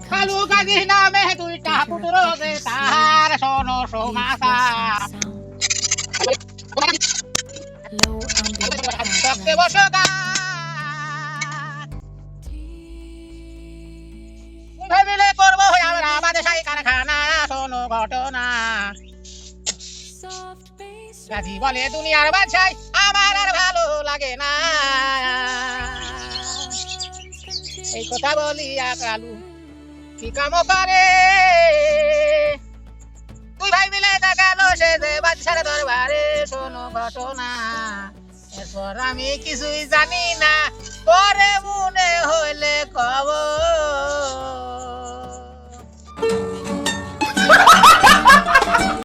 কালু কাজি নামে দুইটা পুত্র যে তাহার শোনো সোমাসা সবকে বসো ভাবিলে করবো আমরা আমাদের সাই কারখানা শোনো ঘটনা গাজী বলে দুনিয়ার বাদশাই আমার আর ভালো লাগে না এই কথা বলিয়া কালু কি কাম করে তুই ভাই মিলে দেখালো সে যে বাদশার দরবারে শোনো ঘটনা এরপর আমি কিছুই জানি না পরে মনে হইলে খবর